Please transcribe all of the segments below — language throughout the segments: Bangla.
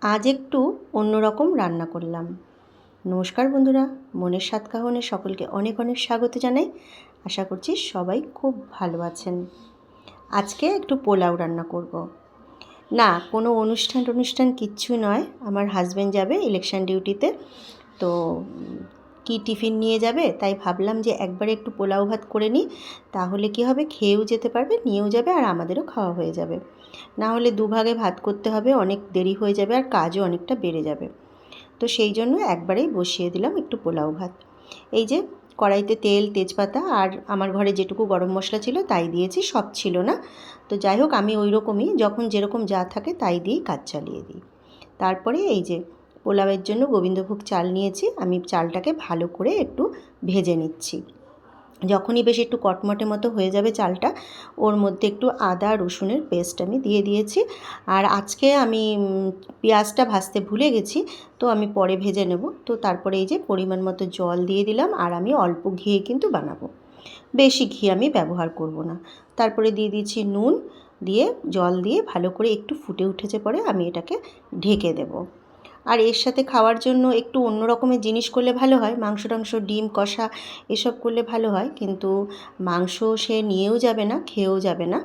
আজ একটু অন্যরকম রান্না করলাম। নমস্কার বন্ধুরা, মনের স্বাদ কাহনে সকলকে অনেক অনেক স্বাগত জানাই। আশা করছি সবাই খুব ভালো আছেন। আজকে একটু পোলাও রান্না করব। না, কোনো অনুষ্ঠান কিচ্ছু নয়। আমার হাজব্যান্ড যাবে ইলেকশন ডিউটিতে, তো কি টিফিন নিয়ে যাবে, তাই ভাবলাম যে একবারে একটু পোলাও ভাত করে নিই। তাহলে কি হবে, খেয়েও যেতে পারবে, নিয়েও যাবে, আর আমাদেরও খাওয়া হয়ে যাবে। না হলে দুভাগে ভাত করতে হবে, অনেক দেরি হয়ে যাবে আর কাজও অনেকটা বেড়ে যাবে। তো সেই জন্য একবারেই বসিয়ে দিলাম একটু পোলাও ভাত। এই যে কড়াইতে তেল, তেজপাতা আর আমার ঘরে যেটুকু গরম মশলা ছিল তাই দিয়েছি, সব ছিল না। তো যাই হোক, আমি ওই রকমই যখন যেরকম যা থাকে তাই দিয়েই কাজ চালিয়ে দিই। তারপরে এই যে পোলাওয়ের জন্য গোবিন্দভোগ চাল নিয়েছি, আমি চালটাকে ভালো করে একটু ভেজে নিচ্ছি। যখনই বেশ একটু কটমটে মতো হয়ে যাবে চালটা, ওর মধ্যে একটু আদা রসুনের পেস্ট আমি দিয়ে দিয়েছি। আর আজকে আমি পেঁয়াজটা ভাজতে ভুলে গেছি, তো আমি পরে ভেজে নেব। তো তারপরে এই যে পরিমাণ মতো জল দিয়ে দিলাম, আর আমি অল্প ঘিয়ে কিন্তু বানাবো, বেশি ঘি আমি ব্যবহার করব না। তারপরে দিয়ে দিচ্ছি নুন, দিয়ে জল দিয়ে ভালো করে একটু ফুটে উঠেছে পরে আমি এটাকে ঢেকে দেবো। আর এর সাথে খাওয়ার জন্য একটু অন্য রকমের জিনিস করলে ভালো হয়, মাংস টাংস, ডিম কষা এসব করলে ভালো হয়, কিন্তু মাংস সে নিয়েও যাবে না, খেয়েও যাবে না,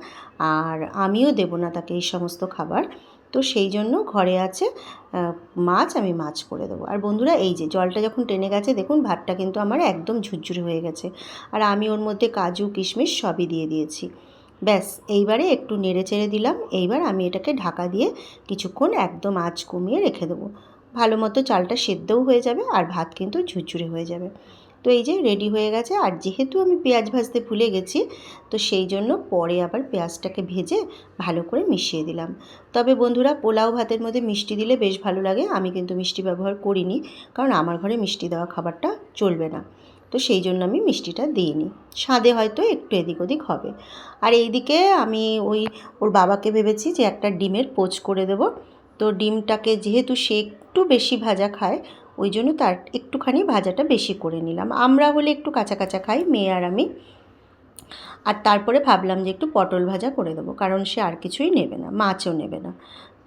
আর আমিও দেবো না তাকে এই সমস্ত খাবার। তো সেই জন্য ঘরে আছে মাছ, আমি মাছ করে দেবো। আর বন্ধুরা, এই যে জলটা যখন টেনে গেছে দেখুন, ভাতটা কিন্তু আমার একদম ঝুরঝুরে হয়ে গেছে। আর আমি ওর মধ্যে কাজু কিশমিশ সবই দিয়ে দিয়েছি। ব্যাস, এইবারে একটু নেড়ে চেড়ে দিলাম। এইবার আমি এটাকে ঢাকা দিয়ে কিছুক্ষণ একদম আঁচ কমিয়ে রেখে দেবো। ভালো মতো চালটা সেদ্ধও হয়ে যাবে আর ভাত কিন্তু ঝুরঝুরে হয়ে যাবে। তো এই যে রেডি হয়ে গেছে। আর যেহেতু আমি পেঁয়াজ ভাজতে ভুলে গেছি, তো সেই জন্য পরে আবার পেঁয়াজটাকে ভেজে ভালো করে মিশিয়ে দিলাম। তবে বন্ধুরা, পোলাও ভাতের মধ্যে মিষ্টি দিলে বেশ ভালো লাগে। আমি কিন্তু মিষ্টি ব্যবহার করিনি, কারণ আমার ঘরে মিষ্টি দেওয়া খাবারটা চলবে না। তো সেই জন্য আমি মিষ্টিটা দিইনি। স্বাদে হয়তো একটু এদিক ওদিক হবে। আর এইদিকে আমি ওর বাবাকে ভেবেছি যে একটা ডিমের পোচ করে দেব। তো ডিমটাকে যেহেতু সে একটু বেশি ভাজা খায়, ওই জন্য তার একটুখানি ভাজাটা বেশি করে নিলাম। আমরা হলে একটু কাঁচা কাঁচা খাই, মেয়ে আর আমি। আর তারপরে ভাবলাম যে একটু পটল ভাজা করে দেবো, কারণ সে আর কিছুই নেবে না, মাছও নেবে না।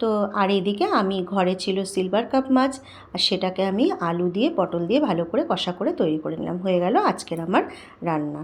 তো আর এদিকে আমি ঘরে ছিল সিলভার কাপ মাছ, আর সেটাকে আমি আলু দিয়ে পটল দিয়ে ভালো করে কষা করে তৈরি করে নিলাম। হয়ে গেল আজকের আমার রান্না।